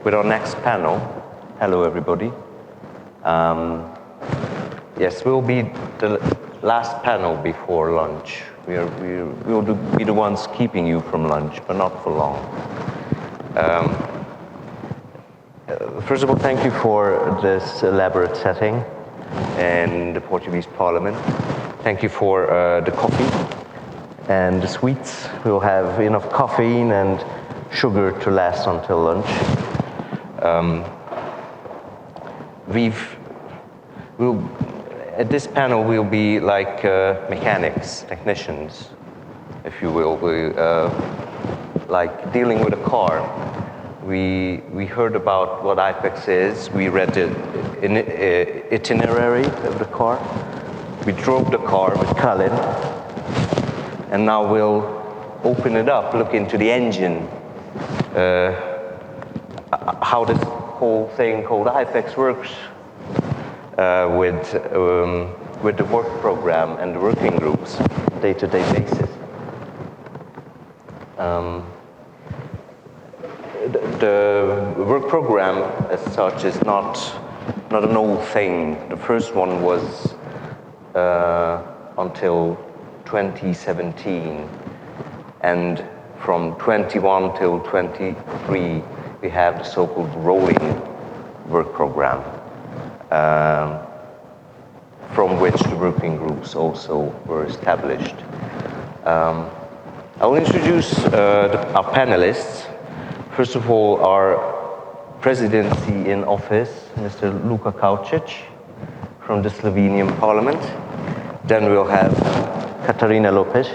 with our next panel. Hello, everybody. Yes, we'll be the last panel before lunch. We'll be the ones keeping you from lunch, but not for long. First of all, thank you for this elaborate setting in the Portuguese Parliament. Thank you for the coffee and the sweets. We'll have enough caffeine and sugar to last until lunch. At this panel, we'll be like mechanics, technicians, if you will. Like dealing with a car. We heard about what IPEX is. We read the itinerary of the car. We drove the car with Calin. And now we'll open it up, look into the engine, how this whole thing called IPEX works with the work program and the working groups, day-to-day basis. The work program as such is not an old thing. The first one was until 2017, and from 21 till 23 we have the so-called rolling work program, from which the working groups also were established. I will introduce our panelists. First of all, our Presidency in office, Mr. Luka Kavčič from the Slovenian Parliament. Then we'll have Catarina Lopez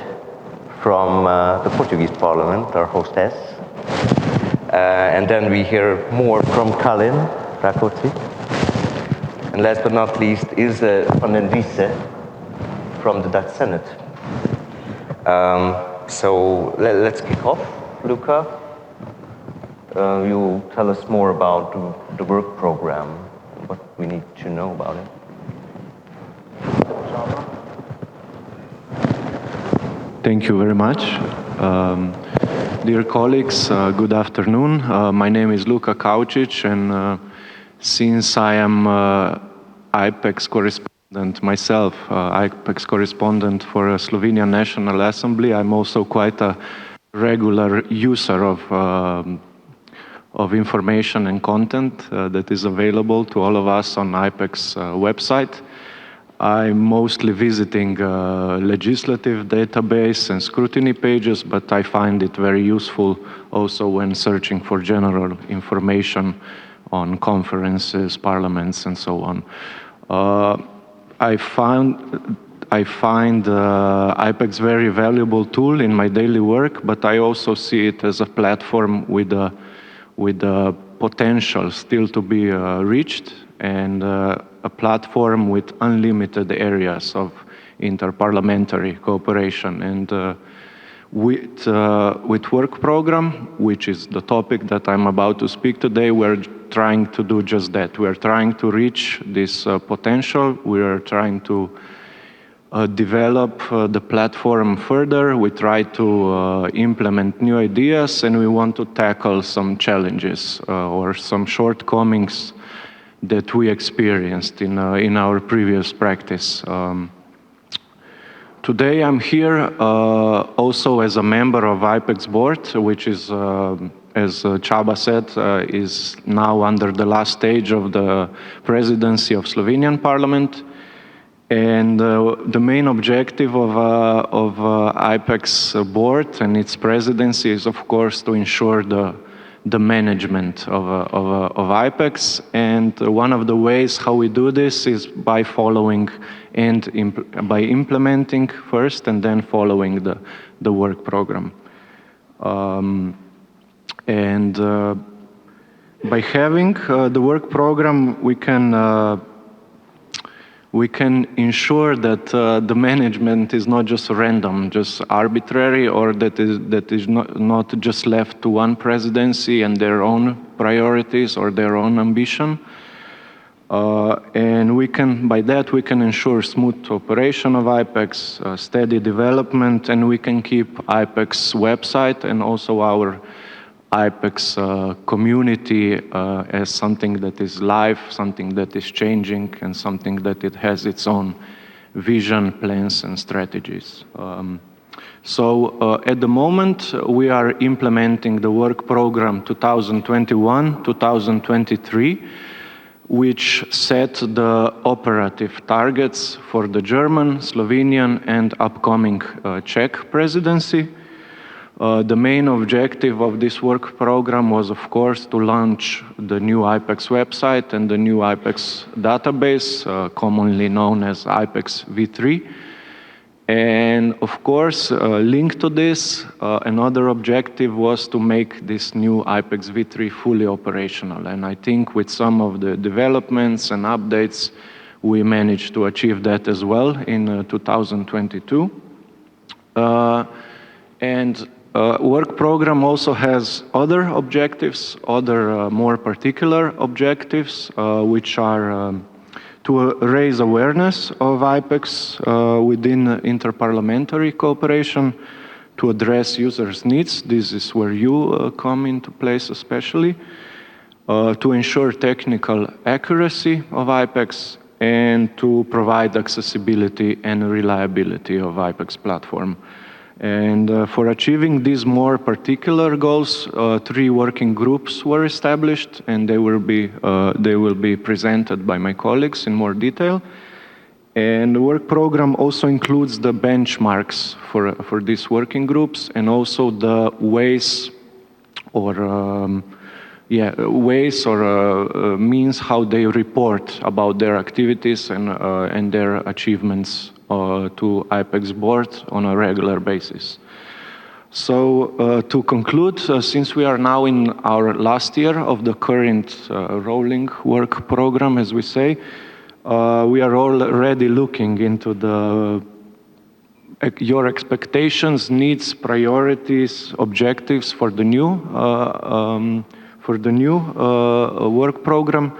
from the Portuguese Parliament, our hostess. And then we hear more from Calin, Racoti. And last but not least, Ilse from Driessche from the Dutch Senate. So let's kick off. Luka, you'll tell us more about the work program, what we need to know about it. Thank you very much. Dear colleagues, good afternoon. My name is Luka Kavčič, and since I am IPEX correspondent myself, IPEX correspondent for Slovenian National Assembly, I'm also quite a regular user of information and content that is available to all of us on IPEX website. I'm mostly visiting legislative database and scrutiny pages, but I find it very useful also when searching for general information on conferences, parliaments, and so on. I find IPEX very valuable tool in my daily work, but I also see it as a platform with a potential still to be reached, and a platform with unlimited areas of interparliamentary cooperation. And with work program, which is the topic that I'm about to speak today, we're trying to do just that. We're trying to reach this potential. We are trying to develop the platform further. We try to implement new ideas, and we want to tackle some challenges or some shortcomings that we experienced in our previous practice. Today I'm here also as a member of IPEX board, which is, as Csaba said, is now under the last stage of the presidency of Slovenian Parliament. And the main objective of IPEX board and its presidency is, of course, to ensure the management of IPEX, and one of the ways how we do this is by following and by implementing first and then following the work program. By having the work program, we can ensure that the management is not just random, just arbitrary, or that is not just left to one presidency and their own priorities or their own ambition. And by that we can ensure smooth operation of IPEX, steady development, and we can keep IPEX website and also our IPEX community as something that is live, something that is changing, and something that it has its own vision, plans, and strategies. So at the moment, we are implementing the work program 2021-2023, which set the operative targets for the German, Slovenian, and upcoming Czech presidency. The main objective of this work program was, of course, to launch the new IPEX website and the new IPEX database, commonly known as IPEX v3. And of course, linked to this, another objective was to make this new IPEX v3 fully operational. And I think with some of the developments and updates, we managed to achieve that as well in 2022. Work program also has other objectives, other more particular objectives, which are to raise awareness of IPEX within interparliamentary cooperation, to address users' needs. This is where you come into place especially, to ensure technical accuracy of IPEX, and to provide accessibility and reliability of IPEX platform. And for achieving these more particular goals, 3 working groups were established, and they will be presented by my colleagues in more detail. And the work program also includes the benchmarks for these working groups, and also the ways or means how they report about their activities and their achievements to IPEX board on a regular basis. So to conclude, since we are now in our last year of the current rolling work program, as we say, we are already looking into your expectations, needs, priorities, objectives for the new work program.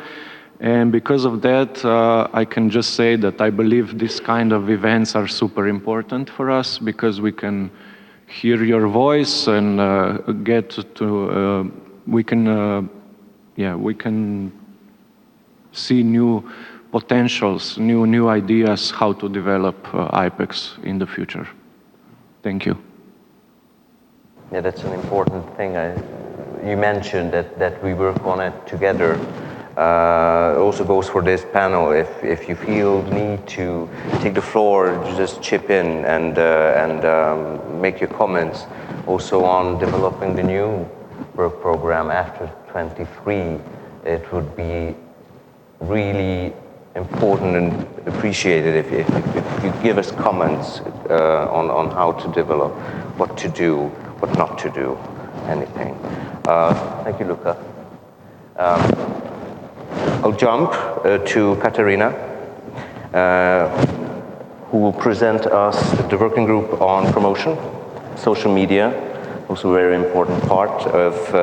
And because of that, I can just say that I believe this kind of events are super important for us, because we can hear your voice and we can see new potentials, new ideas how to develop IPEX in the future. Thank you. Yeah, that's an important thing. You mentioned that we work on it together. Also goes for this panel. If you feel the need to take the floor, just chip in and make your comments. Also on developing the new work program after 23, it would be really important and appreciated if you give us comments on how to develop, what to do, what not to do, anything. Thank you, Luka. I'll jump to Katarina, who will present us the working group on promotion, social media, also a very important part of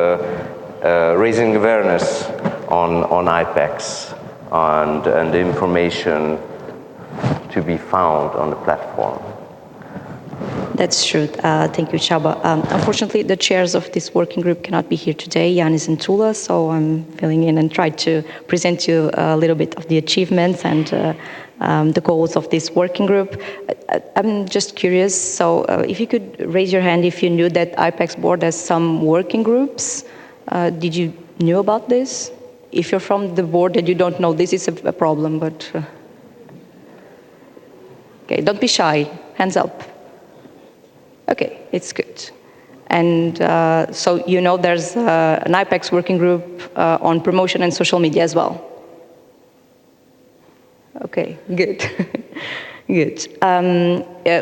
raising awareness on IPEX and the information to be found on the platform. That's true. Thank you, Csaba. Unfortunately, the chairs of this working group cannot be here today, Yanis and Tula, so I'm filling in and try to present you a little bit of the achievements and the goals of this working group. I'm just curious, so if you could raise your hand if you knew that IPEX board has some working groups. Did you know about this? If you're from the board and you don't know, this is a problem, but... Okay, don't be shy, hands up. Okay, it's good. And so you know there's an IPEX working group on promotion and social media as well. Okay, good. Good.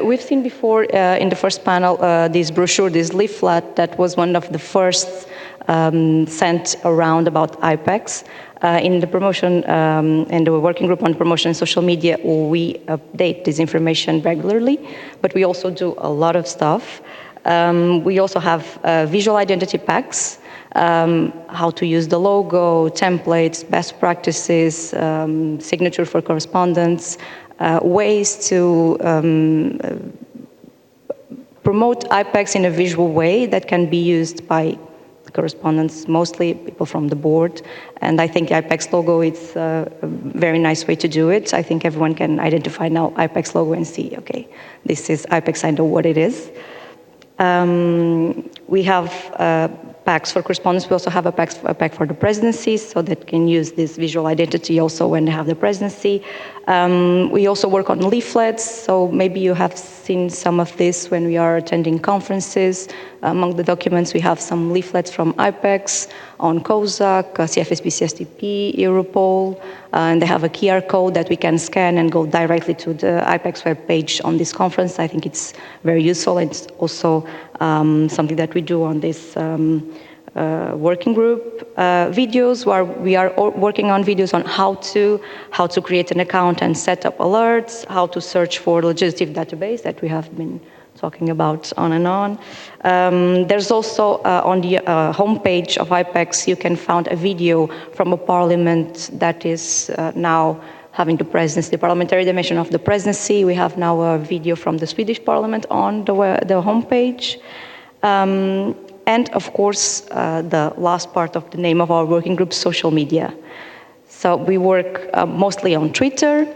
We've seen before in the first panel this brochure, this leaflet that was one of the first sent around about IPEX. In the promotion and the working group on promotion and social media, we update this information regularly, but we also do a lot of stuff. We also have visual identity packs, how to use the logo, templates, best practices, signature for correspondence, ways to promote IPEX in a visual way that can be used by correspondents, mostly people from the board. And I think the IPEX logo is a very nice way to do it. I think everyone can identify now IPEX logo and see, okay, this is IPEX, I know what it is. We have packs for correspondence. We also have a pack for the presidency, so that can use this visual identity also when they have the presidency. We also work on leaflets, so maybe you have seen some of this when we are attending conferences. Among the documents, we have some leaflets from IPEX on COSAC, CFSP, CSTP, Europol, and they have a QR code that we can scan and go directly to the IPEX webpage on this conference. I think it's very useful. It's also something that we do on this working group. Videos, where we are working on videos on how to create an account and set up alerts, how to search for legislative database that we have been talking about on and on. There's also on the homepage of IPEX, you can find a video from a parliament that is now having the presidency, the parliamentary dimension of the presidency. We have now a video from the Swedish parliament on the homepage. And of course, the last part of the name of our working group, social media. So we work mostly on Twitter.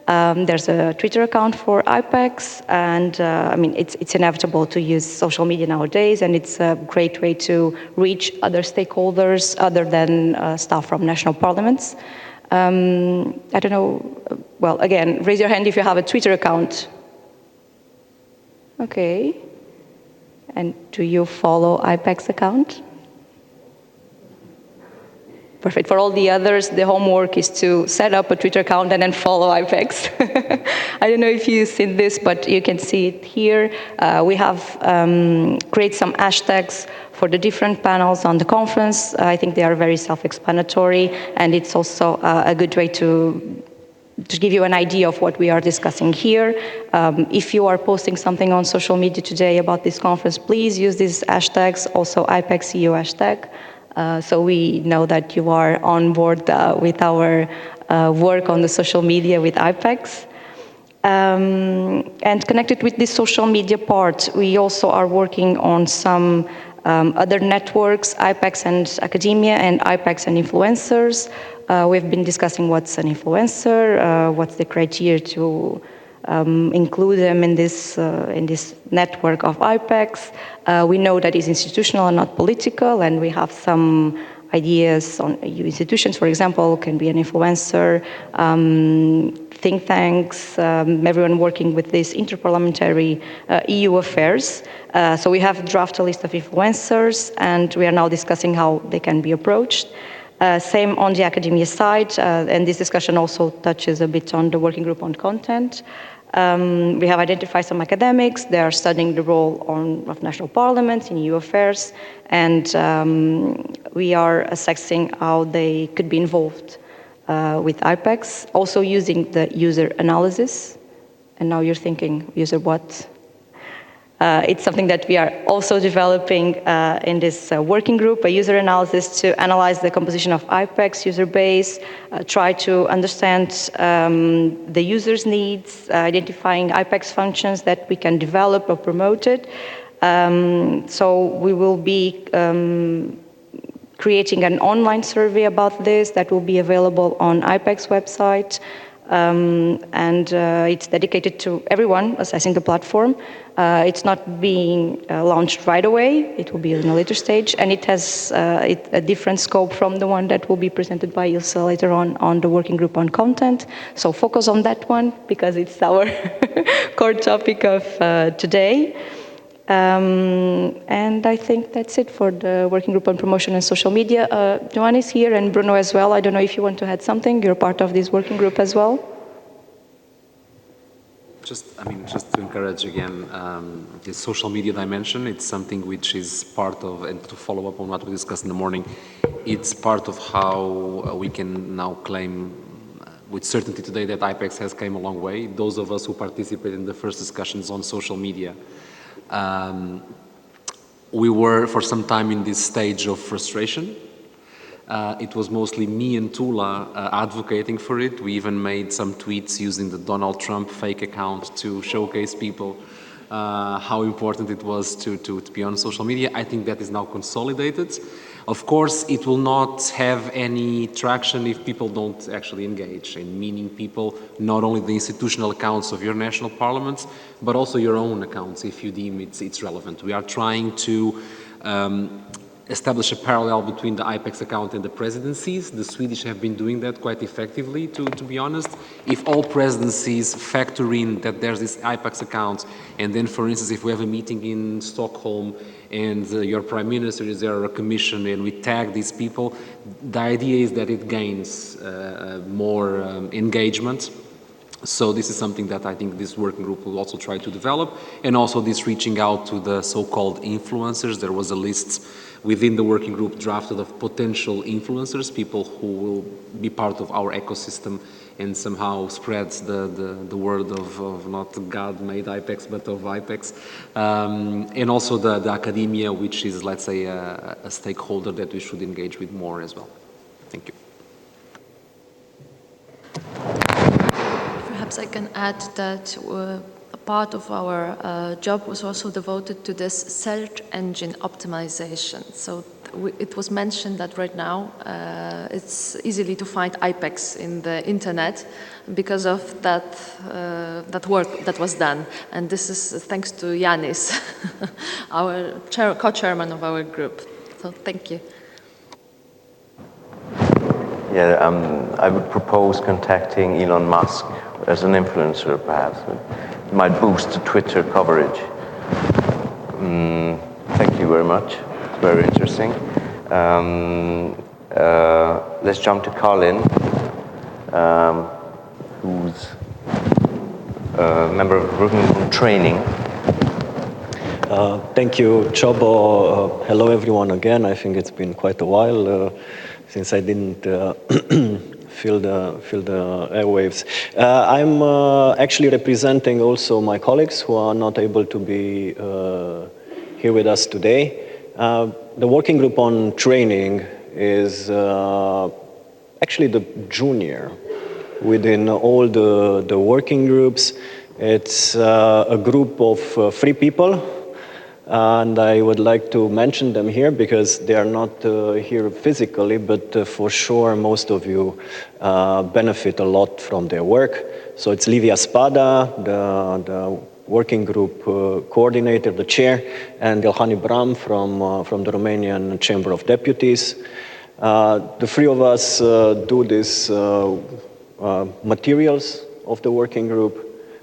There's a Twitter account for IPEX, and I mean, it's inevitable to use social media nowadays, and it's a great way to reach other stakeholders other than staff from national parliaments. I don't know, well, again, raise your hand if you have a Twitter account. Okay. And do you follow IPEX account? Perfect. For all the others, the homework is to set up a Twitter account and then follow IPEX. I don't know if you've seen this, but you can see it here. We have created some hashtags for the different panels on the conference. I think they are very self-explanatory, and it's also a good way to give you an idea of what we are discussing here. If you are posting something on social media today about this conference, please use these hashtags, also IPEXEU hashtag, so we know that you are on board with our work on the social media with IPEX. And connected with this social media part, we also are working on some other networks, IPEX and academia, and IPEX and influencers. We've been discussing what's an influencer, what's the criteria to include them in this network of IPEX. We know that it's institutional and not political, and we have some ideas on institutions, for example, can be an influencer, think tanks, everyone working with this interparliamentary EU affairs. So we have drafted a list of influencers, and we are now discussing how they can be approached. Same on the academia side, and this discussion also touches a bit on the working group on content. We have identified some academics. They are studying the role of national parliaments in EU affairs, and we are assessing how they could be involved with IPEX, also using the user analysis. And now you're thinking, user what? It's something that we are also developing in this working group, a user analysis to analyze the composition of IPEX user base, try to understand the user's needs, identifying IPEX functions that we can develop or promote it. So we will be creating an online survey about this that will be available on IPEX website. And it's dedicated to everyone assessing the platform. It's not being launched right away. It will be in a later stage, and it has a different scope from the one that will be presented by Ilse later on the working group on content. So focus on that one, because it's our core topic of today. And I think that's it for the working group on promotion and social media. Joanne is here, and Bruno as well. I don't know if you want to add something. You're part of this working group as well. Just to encourage again the social media dimension. It's something which is part of, and to follow up on what we discussed in the morning, it's part of how we can now claim with certainty today that IPEX has come a long way. Those of us who participated in the first discussions on social media, we were for some time in this stage of frustration. It was mostly me and Tula advocating for it. We even made some tweets using the Donald Trump fake account to showcase people how important it was to be on social media. I think that is now consolidated. Of course, it will not have any traction if people don't actually engage, and meaning people, not only the institutional accounts of your national parliaments, but also your own accounts if you deem it's relevant. We are trying to establish a parallel between the IPEX account and the presidencies. The Swedish have been doing that quite effectively, to be honest. If all presidencies factor in that there's this IPEX account, and then, for instance, if we have a meeting in Stockholm and your prime minister is there, or a commission, and we tag these people, the idea is that it gains more engagement. So this is something that I think this working group will also try to develop, and also this reaching out to the so-called influencers. There was a list within the working group drafted of potential influencers, people who will be part of our ecosystem and somehow spreads the word of not God-made IPEX, but of IPEX. And also the academia, which is, let's say, a stakeholder that we should engage with more as well. Thank you. Perhaps I can add that a part of our job was also devoted to this search engine optimization. So it was mentioned that right now it's easily to find IPEX in the internet because of that work that was done. And this is thanks to Yanis, our co-chairman of our group. So thank you. Yeah, I would propose contacting Elon Musk as an influencer, perhaps. It might boost the Twitter coverage. Thank you very much. It's very interesting. Let's jump to Calin, who's a member of Group Training. Thank you, Csaba. Hello, everyone, again. I think it's been quite a while since I didn't feel the airwaves. I'm actually representing also my colleagues who are not able to be here with us today. The working group on training is actually the junior within all the working groups. It's a group of 3 people, and I would like to mention them here because they are not here physically, but for sure most of you benefit a lot from their work. So it's Livia Spada, the working group coordinator, the chair, and Ilhani Bram from the Romanian Chamber of Deputies. The 3 of us do these materials of the working group,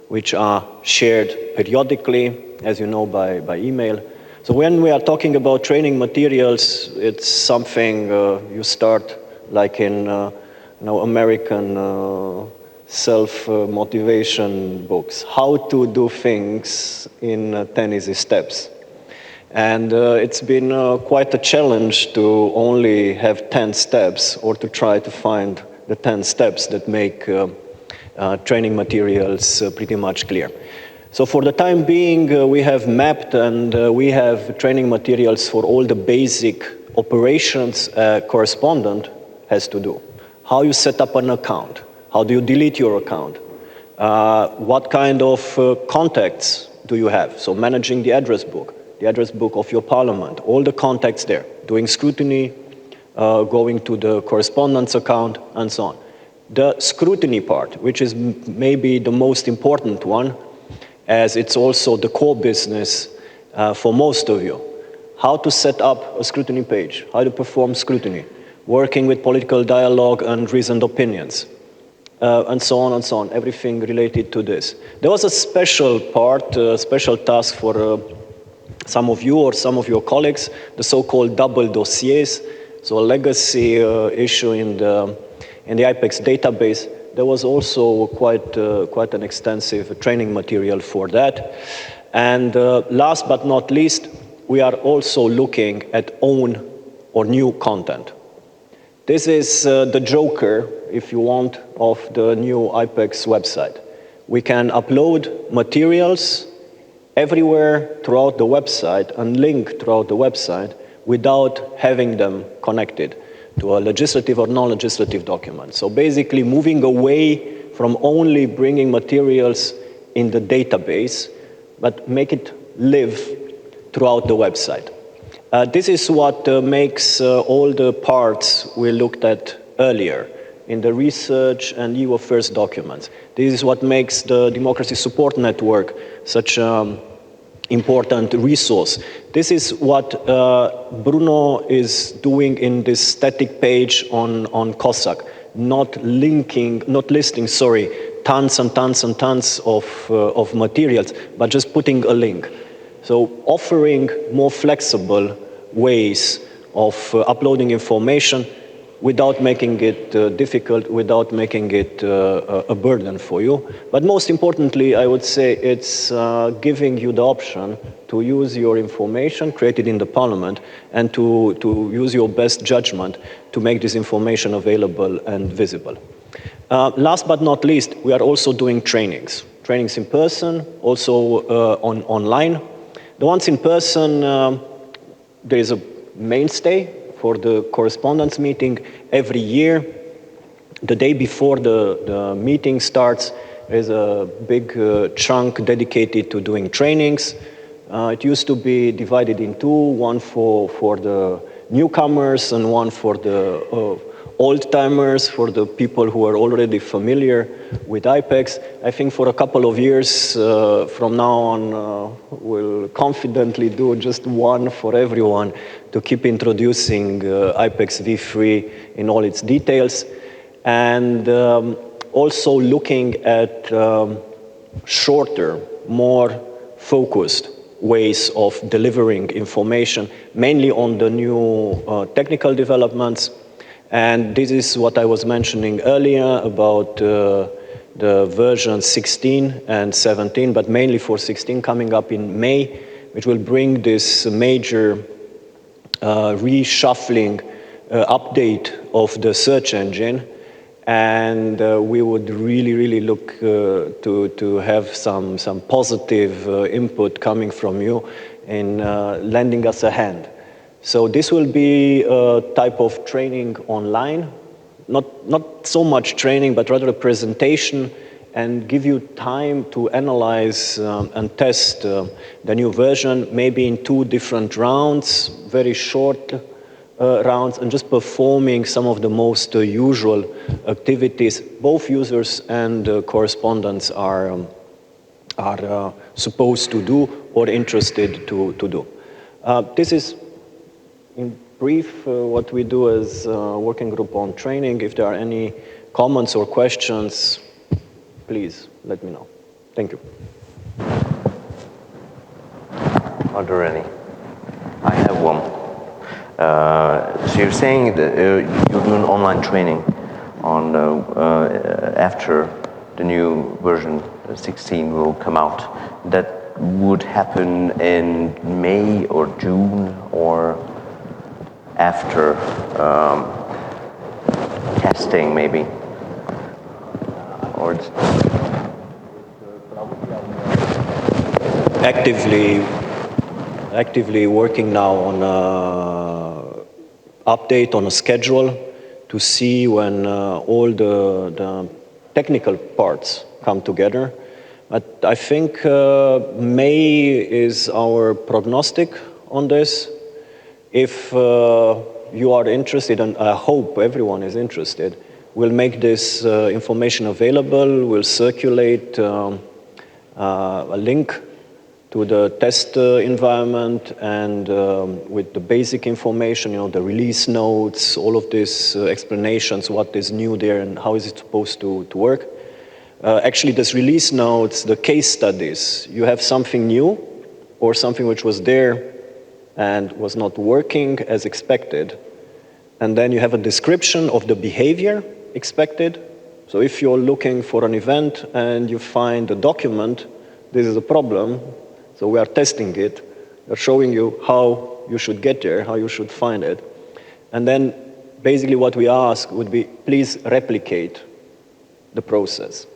which are shared periodically, as you know, by email. So when we are talking about training materials, it's something you start like in American self-motivation books, how to do things in 10 easy steps. And it's been quite a challenge to only have 10 steps or to try to find the 10 steps that make training materials pretty much clear. So for the time being, we have mapped and we have training materials for all the basic operations a correspondent has to do. How you set up an account, how do you delete your account, what kind of contacts do you have? So managing the address book of your parliament, all the contacts there, doing scrutiny, going to the correspondence account, and so on. The scrutiny part, which is maybe the most important one, as it's also the core business for most of you. How to set up a scrutiny page, how to perform scrutiny, working with political dialogue and reasoned opinions, and so on and so on, everything related to this. There was a special part, a special task for some of you or some of your colleagues, the so-called double dossiers, so a legacy issue in the IPEX database. There was also quite an extensive training material for that. And last but not least, we are also looking at own or new content. This is the joker, if you want, of the new IPEX website. We can upload materials everywhere throughout the website and link throughout the website without having them connected to a legislative or non-legislative document. So basically moving away from only bringing materials in the database, but make it live throughout the website. This is what makes all the parts we looked at earlier in the research and EU Affairs documents. This is what makes the Democracy Support Network such an important resource. This is what Bruno is doing in this static page on COSAC, not listing, tons and tons and tons of materials, but just putting a link. So offering more flexible ways of uploading information without making it difficult, without making it a burden for you. But most importantly, I would say it's giving you the option to use your information created in the Parliament and to use your best judgment to make this information available and visible. Last but not least, we are also doing trainings in person, also online. The ones in person, there is a mainstay for the correspondence meeting every year. The day before the meeting starts, there's a big chunk dedicated to doing trainings. It used to be divided in two, one for the newcomers and one for the old-timers, for the people who are already familiar with IPEX. I think for a couple of years from now on, we'll confidently do just one for everyone to keep introducing IPEX v3 in all its details. And also looking at shorter, more focused ways of delivering information, mainly on the new technical developments. And this is what I was mentioning earlier about the version 16 and 17, but mainly for 16 coming up in May, which will bring this major reshuffling update of the search engine. And we would really look to have some positive input coming from you in lending us a hand. So this will be a type of training online, not so much training, but rather a presentation, and give you time to analyze and test the new version, maybe in 2 different rounds, very short rounds, and just performing some of the most usual activities both users and correspondents are supposed to do or interested to do. This is in brief what we do as a working group on training. If there are any comments or questions, please let me know. Thank you. Are there any? I have one. So you're saying that you're doing online training on after the new version 16 will come out. That would happen in May or June or after testing maybe? Or actively working now on an update, on a schedule to see when all the technical parts come together. But I think May is our prognostic on this. If you are interested, and I hope everyone is interested, we'll make this information available. We'll circulate a link to the test environment and with the basic information, the release notes, all of these explanations, what is new there and how is it supposed to work. Actually, this release notes, the case studies, you have something new or something which was there and was not working as expected. And then you have a description of the behavior expected. So if you're looking for an event and you find a document, this is a problem. So we are testing it. We're showing you how you should get there, how you should find it. And then basically what we ask would be, please replicate the process.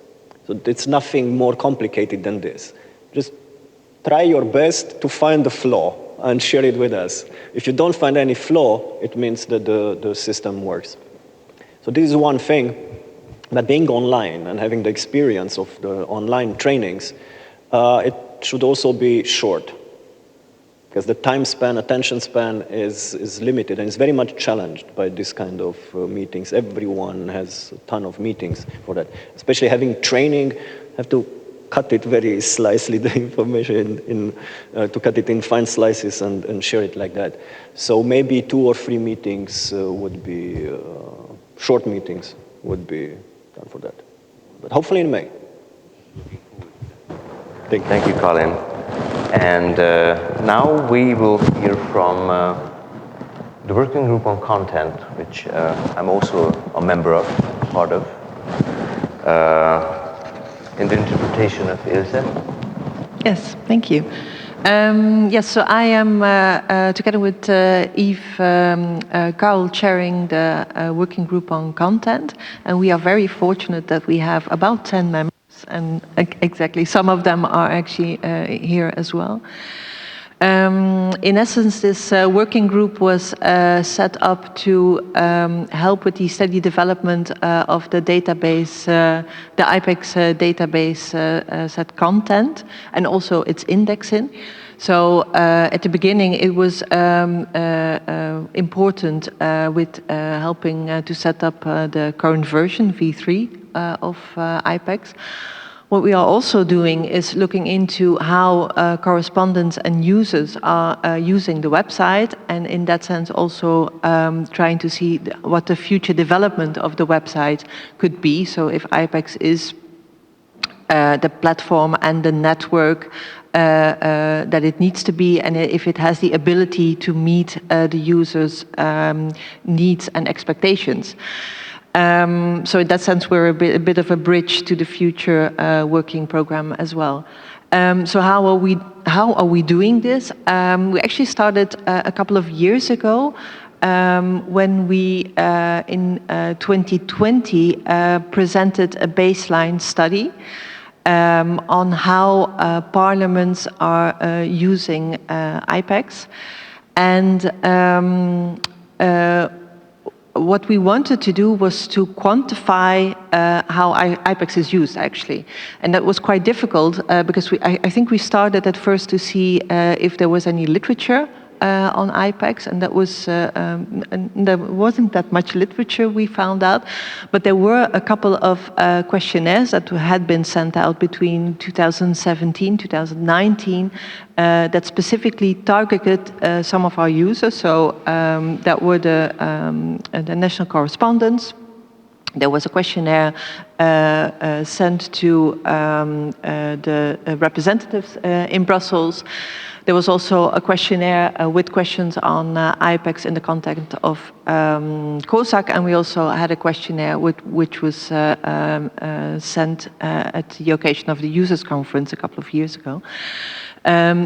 So it's nothing more complicated than this. Just try your best to find the flaw and share it with us. If you don't find any flaw, it means that the system works. So this is one thing, but being online and having the experience of the online trainings, it should also be short, because the time span, attention span is limited and is very much challenged by this kind of meetings. Everyone has a ton of meetings for that. Especially having training, have to cut it very slicely, the information, to cut it in fine slices and share it like that. So maybe 2 or 3 meetings would be, short meetings would be done for that. But hopefully in May. Thank you, Calin. And now we will hear from the working group on content, which I'm also a member of, part of, in the interpretation of Ilse. Yes, thank you. Yes, so I am, together with Yves Karl, chairing the working group on content, and we are very fortunate that we have about 10 members, and exactly, some of them are actually here as well. In essence, this working group was set up to help with the steady development of the database, the IPEX database set content, and also its indexing. So at the beginning, it was important with helping to set up the current version, V3, of IPEX. What we are also doing is looking into how correspondents and users are using the website, and in that sense also trying to see what the future development of the website could be. So if IPEX is the platform and the network that it needs to be, and if it has the ability to meet the users' needs and expectations. So in that sense, we're a bit of a bridge to the future working program as well. So how are we doing this? We actually started a couple of years ago when we, in 2020, presented a baseline study on how parliaments are using IPEX. And what we wanted to do was to quantify how IPEX is used, actually. And that was quite difficult because I think we started at first to see if there was any literature on IPEX, and that was and there wasn't that much literature, we found out, but there were a couple of questionnaires that had been sent out between 2017, 2019 that specifically targeted some of our users. So that were the national correspondents. There was a questionnaire sent to the representatives in Brussels. There was also a questionnaire with questions on IPEX in the context of COSAC, and we also had a questionnaire which was sent at the occasion of the users conference a couple of years ago.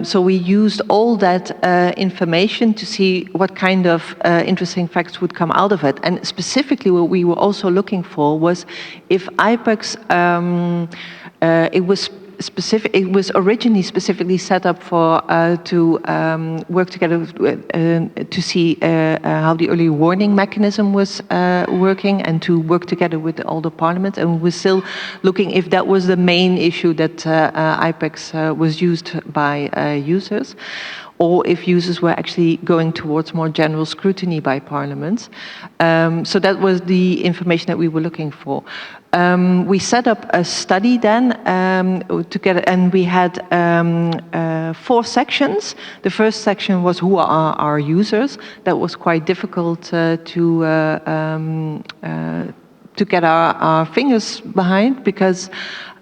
So we used all that information to see what kind of interesting facts would come out of it. And specifically what we were also looking for was if IPEX, it was originally specifically set up for to work together to see how the early warning mechanism was working and to work together with all the parliaments. And we're still looking if that was the main issue that IPEX was used by users, or if users were actually going towards more general scrutiny by parliaments. So that was the information that we were looking for. We set up a study then together, and we had 4 sections. The first section was who are our users. That was quite difficult to get our fingers behind, because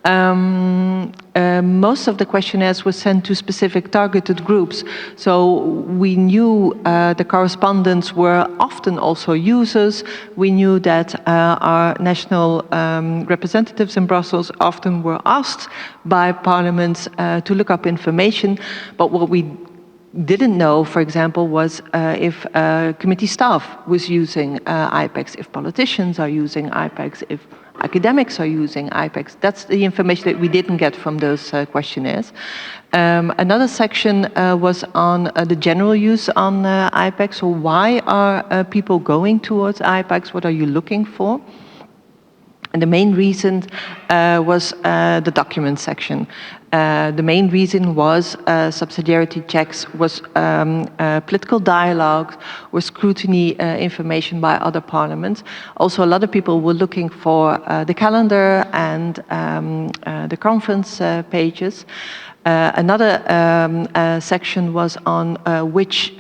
most of the questionnaires were sent to specific targeted groups. So we knew the correspondents were often also users. We knew that our national representatives in Brussels often were asked by parliaments to look up information. But what we didn't know, for example, was if committee staff was using IPEX, if politicians are using IPEX, if academics are using IPEX. That's the information that we didn't get from those questionnaires. Another section was on the general use on IPEX. So why are people going towards IPEX? What are you looking for? And the main reason was the document section. The main reason was subsidiarity checks, was political dialogue, was scrutiny information by other parliaments. Also, a lot of people were looking for the calendar and the conference pages. Another section was on which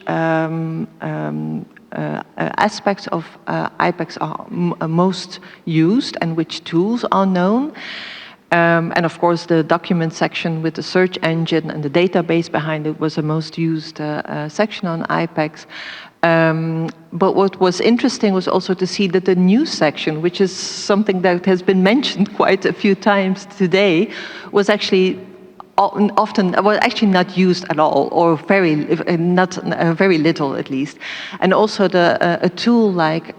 aspects of IPEX are most used and which tools are known. And of course, the document section with the search engine and the database behind it was the most used section on IPEX. But what was interesting was also to see that the news section, which is something that has been mentioned quite a few times today, was actually often, well, actually not used at all, or very little at least. And also a tool like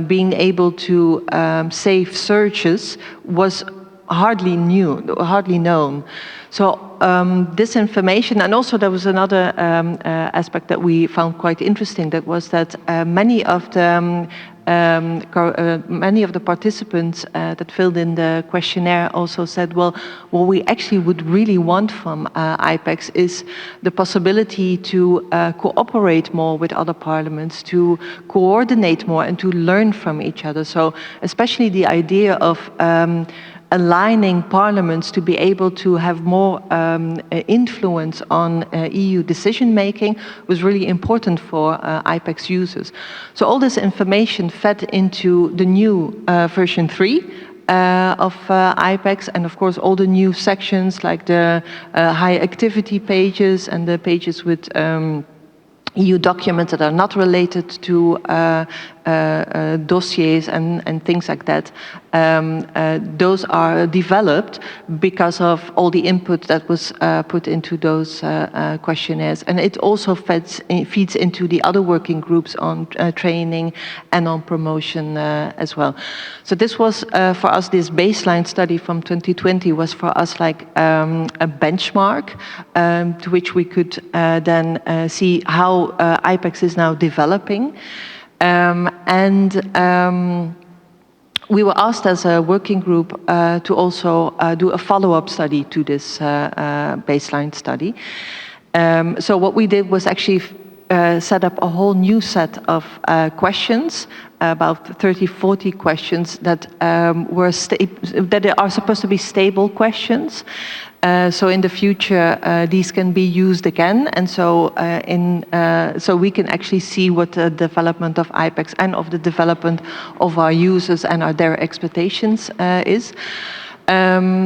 being able to save searches was hardly known. So this information, and also there was another aspect that we found quite interesting. That was that many of the participants that filled in the questionnaire also said, well, what we actually would really want from IPEX is the possibility to cooperate more with other parliaments, to coordinate more and to learn from each other. So especially the idea of aligning parliaments to be able to have more influence on EU decision-making was really important for IPEX users. So all this information fed into the new version 3 of IPEX, and of course all the new sections like the high activity pages and the pages with EU documents that are not related to dossiers and things like that. Those are developed because of all the input that was put into those questionnaires. And it also feeds into the other working groups on training and on promotion as well. So this was, for us, this baseline study from 2020 was for us like a benchmark to which we could then see how IPEX is now developing. We were asked as a working group to also do a follow-up study to this baseline study. So what we did was actually set up a whole new set of questions, about 30, 40 questions that that are supposed to be stable questions. So in the future, these can be used again, and so so we can actually see what the development of IPEX and of the development of our users and their expectations is.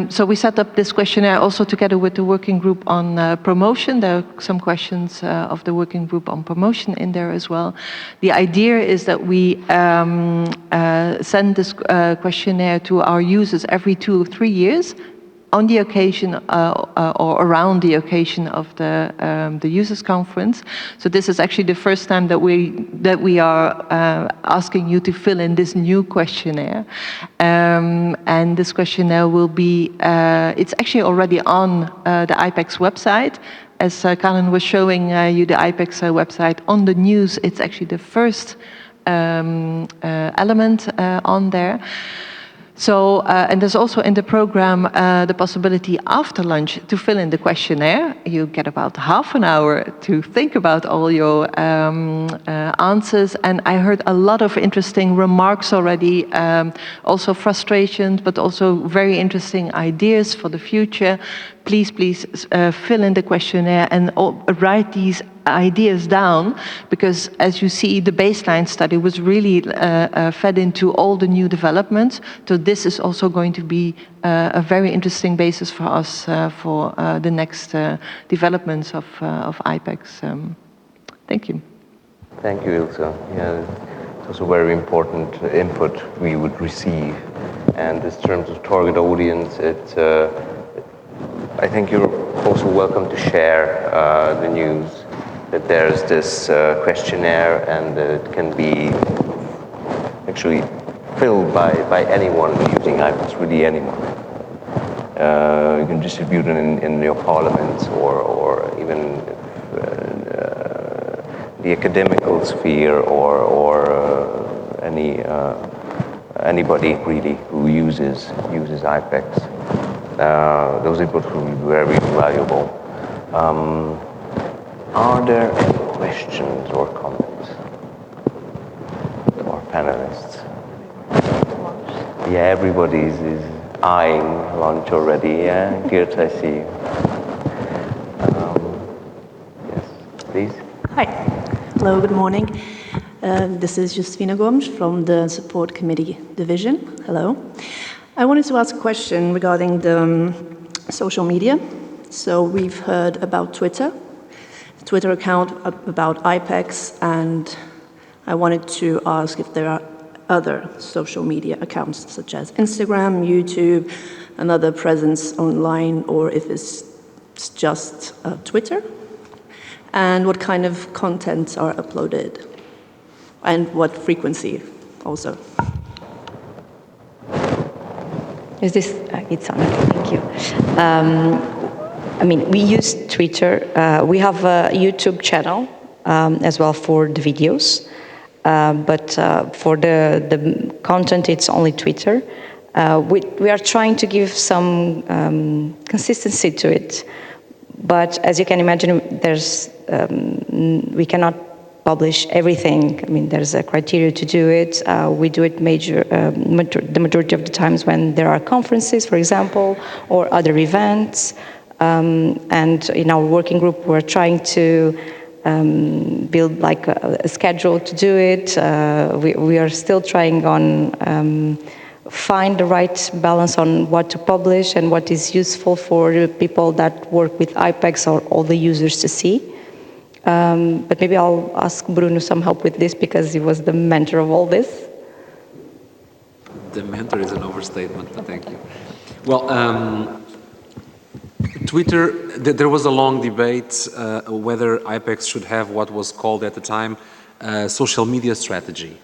So we set up this questionnaire also together with the working group on promotion. There are some questions of the working group on promotion in there as well. The idea is that we send this questionnaire to our users every 2 or 3 years, on the occasion or around the occasion of the users conference. So this is actually the first time that we are asking you to fill in this new questionnaire, and this questionnaire will be it's actually already on the IPEX website. As Calin was showing you the IPEX website on the news, it's actually the first element on there. So, and there's also in the program the possibility after lunch to fill in the questionnaire. You get about half an hour to think about all your answers. And I heard a lot of interesting remarks already, also frustrations, but also very interesting ideas for the future. Please fill in the questionnaire and write these ideas down, because as you see, the baseline study was really fed into all the new developments. So this is also going to be a very interesting basis for us for the next developments of IPEX. Thank you. Thank you, Ilse. Yeah, it's also very important input we would receive. And in terms of target audience, I think you're also welcome to share the news that there's this questionnaire, and it can be actually filled by anyone using IPEX, really anyone. You can distribute it in your parliaments or even the academical sphere or any anybody really who uses IPEX. Those inputs will be very valuable. Are there any questions or comments to our panelists? Yeah, everybody is eyeing lunch already. Yeah, Geert, I see you. Yes, please. Hi. Hello, good morning. This is Justina Gomes from the Support Committee Division. Hello. I wanted to ask a question regarding the social media. So we've heard about Twitter account about IPEX, and I wanted to ask if there are other social media accounts such as Instagram, YouTube, another presence online, or if it's just Twitter, and what kind of contents are uploaded, and what frequency also. Is this, it's on, thank you. I mean, we use Twitter. We have a YouTube channel as well for the videos, but for the content, it's only Twitter. We are trying to give some consistency to it, but as you can imagine, there's we cannot publish everything. I mean, there's a criteria to do it. We do it the majority of the times when there are conferences, for example, or other events. And in our working group, we're trying to build like a schedule to do it. We are still trying on find the right balance on what to publish and what is useful for the people that work with IPEX or all the users to see. But maybe I'll ask Bruno some help with this because he was the mentor of all this. The mentor is an overstatement, but thank you. Well, Twitter, there was a long debate whether IPEX should have what was called at the time social media strategy.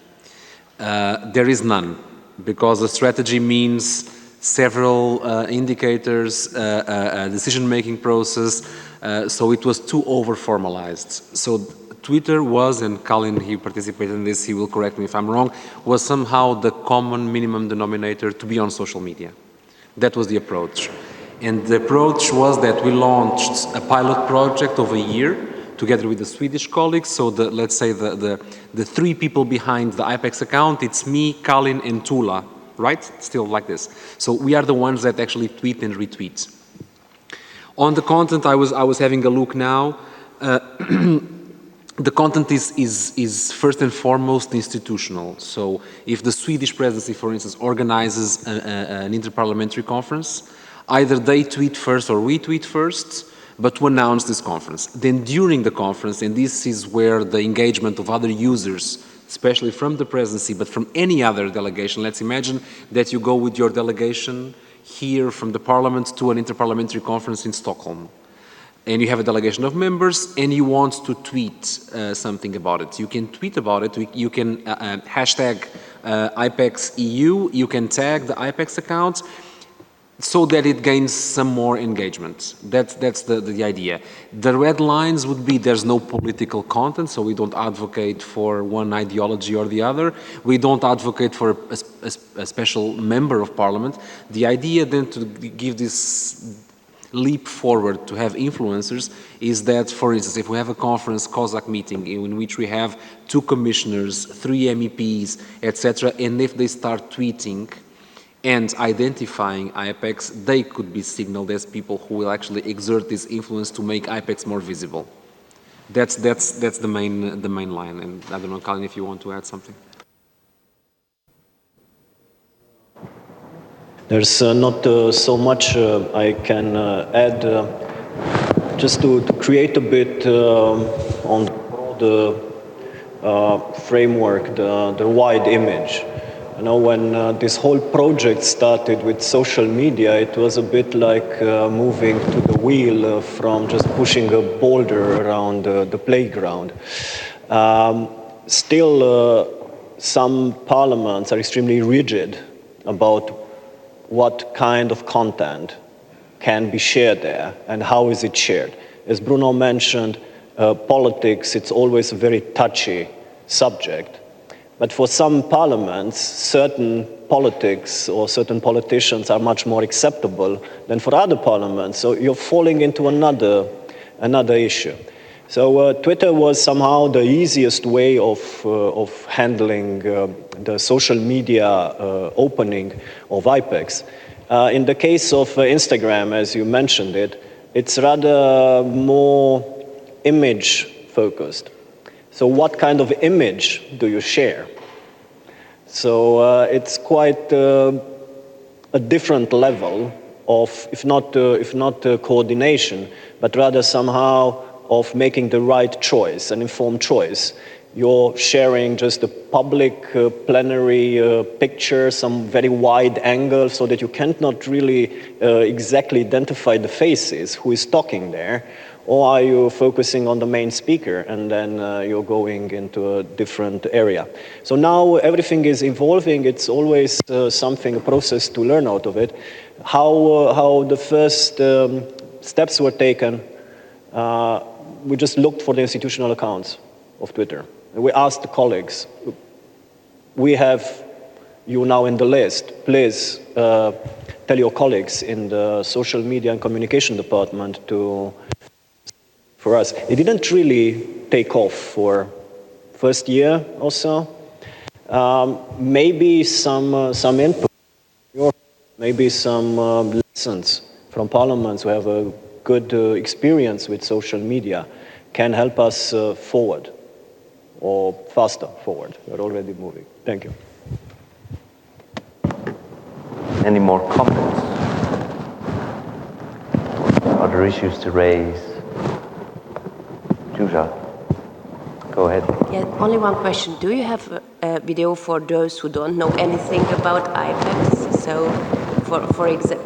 There is none, because a strategy means several indicators, decision-making process, so it was too over-formalized. So Twitter was, and Calin, he participated in this, he will correct me if I'm wrong, was somehow the common minimum denominator to be on social media. That was the approach. And the approach was that we launched a pilot project of a year together with the Swedish colleagues. So let's say the three people behind the IPEX account, it's me, Calin, and Tula, right? Still like this. So we are the ones that actually tweet and retweet. On the content, I was having a look now. The content is first and foremost institutional. So if the Swedish presidency, for instance, organizes an interparliamentary conference, either they tweet first or we tweet first, but to announce this conference. Then during the conference, and this is where the engagement of other users, especially from the presidency, but from any other delegation, let's imagine that you go with your delegation here from the parliament to an interparliamentary conference in Stockholm. And you have a delegation of members and you want to tweet something about it. You can tweet about it, you can hashtag IPEXEU, you can tag the IPEX account, so that it gains some more engagement. That's the idea. The red lines would be there's no political content, so we don't advocate for one ideology or the other. We don't advocate for a special member of parliament. The idea then to give this leap forward to have influencers is that, for instance, if we have a conference, COSAC meeting, in which we have 2 commissioners, 3 MEPs, etc., and if they start tweeting and identifying IPEX, they could be signaled as people who will actually exert this influence to make IPEX more visible. That's the main line. And I don't know, Calin, if you want to add something. There's not so much I can add, just to create a bit on the framework, the wide image. You know, when this whole project started with social media, it was a bit like moving to the wheel from just pushing a boulder around the playground. Still, some parliaments are extremely rigid about what kind of content can be shared there and how is it shared. As Bruno mentioned, politics, it's always a very touchy subject. But for some parliaments, certain politics or certain politicians are much more acceptable than for other parliaments. So you're falling into another issue. So Twitter was somehow the easiest way of handling the social media opening of IPEX. In the case of Instagram, as you mentioned it, it's rather more image focused. So what kind of image do you share? So it's quite a different level of, if not coordination, but rather somehow of making the right choice, an informed choice. You're sharing just a public plenary picture, some very wide angle, so that you cannot really exactly identify the faces, who is talking there. Or are you focusing on the main speaker and then you're going into a different area? So now everything is evolving. It's always something, a process to learn out of it. How the first steps were taken, we just looked for the institutional accounts of Twitter. And we asked the colleagues, we have you now in the list, please tell your colleagues in the social media and communication department for us. It didn't really take off for first year or so. Maybe some input, maybe some lessons from parliaments who have a good experience with social media can help us forward, or faster forward. We're already moving. Thank you. Any more comments? Other issues to raise? Juja, go ahead. Yeah, only one question. Do you have a video for those who don't know anything about IPEX? So, for example,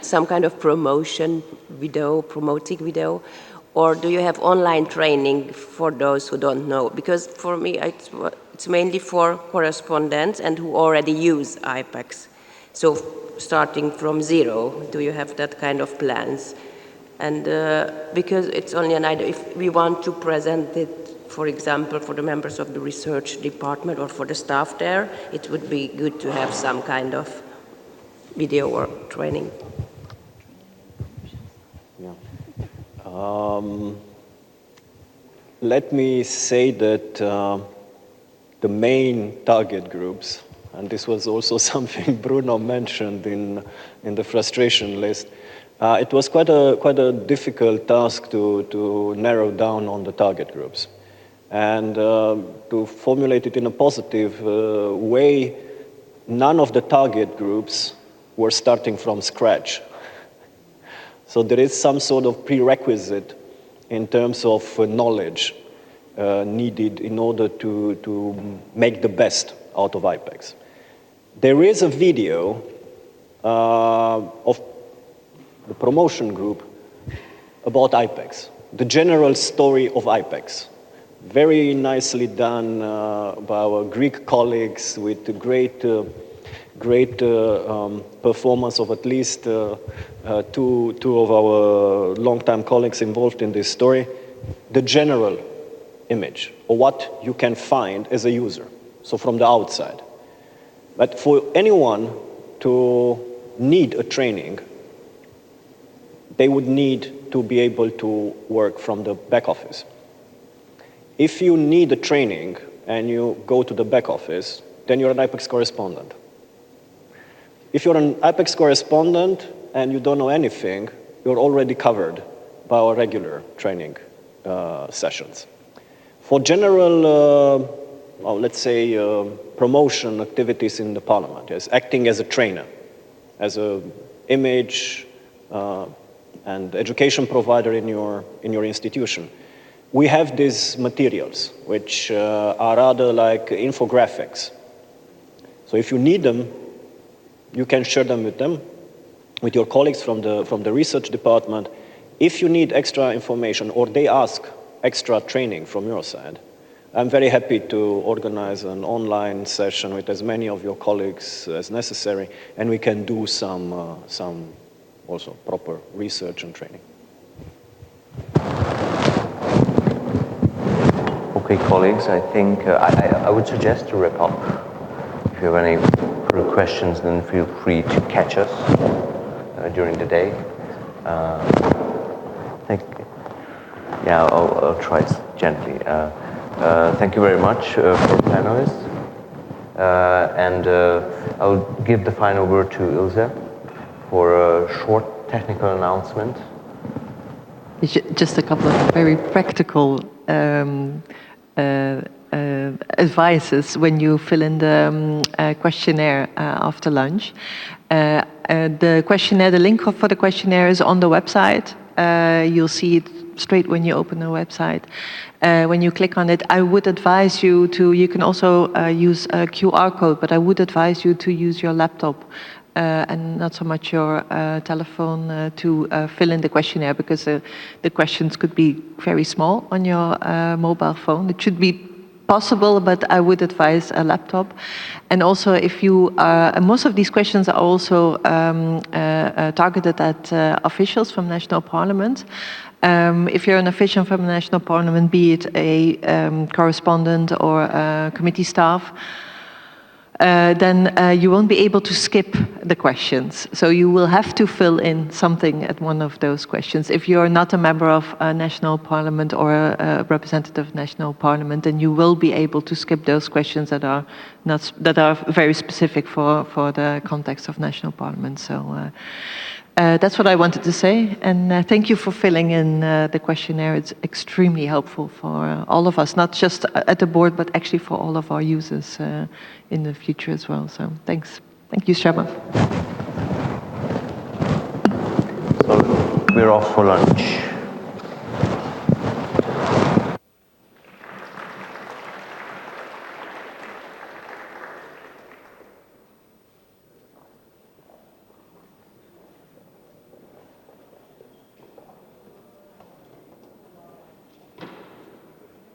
some kind of promoting video, or do you have online training for those who don't know? Because for me, it's mainly for correspondents and who already use IPEX. So, starting from zero, do you have that kind of plans? And because it's only an idea, if we want to present it, for example, for the members of the research department or for the staff there, it would be good to have some kind of video or training. Yeah. Let me say that the main target groups, and this was also something Bruno mentioned in the frustration list, it was quite a difficult task to narrow down on the target groups. And to formulate it in a positive way, none of the target groups were starting from scratch. So there is some sort of prerequisite in terms of knowledge needed in order to make the best out of IPEX. There is a video of the promotion group about IPEX, the general story of IPEX. Very nicely done by our Greek colleagues with great performance of at least two of our longtime colleagues involved in this story. The general image, or what you can find as a user, so from the outside. But for anyone to need a training, they would need to be able to work from the back office. If you need a training and you go to the back office, then you're an IPEX correspondent. If you're an IPEX correspondent and you don't know anything, you're already covered by our regular training sessions. For general, let's say, promotion activities in the parliament, yes, acting as a trainer, as an image and education provider in your institution, we have these materials, which are rather like infographics. So if you need them, you can share them with your colleagues from the research department. If you need extra information or they ask extra training from your side, I'm very happy to organize an online session with as many of your colleagues as necessary, and we can do some also proper research and training. Okay, colleagues, I think I would suggest to wrap up. If you have any further questions, then feel free to catch us during the day. Yeah, I'll try gently. Thank you very much for panelists. And I'll give the final word to Ilse for a short technical announcement. Just a couple of very practical advices when you fill in the questionnaire after lunch. The questionnaire, the link for the questionnaire is on the website. You'll see it straight when you open the website. When you click on it, I would advise you to, you can also use a QR code, but I would advise you to use your laptop and not so much your telephone to fill in the questionnaire, because the questions could be very small on your mobile phone. It should be possible, but I would advise a laptop. And also, if you most of these questions are also targeted at officials from national parliaments. If you're an official from a national parliament, be it a correspondent or committee staff, then you won't be able to skip the questions. So you will have to fill in something at one of those questions. If you're not a member of a national parliament or a representative of national parliament, then you will be able to skip those questions that are very specific for the context of national parliament. So that's what I wanted to say. And thank you for filling in the questionnaire. It's extremely helpful for all of us, not just at the board, but actually for all of our users in the future as well. So thanks. Thank you, Csaba. So we're off for lunch.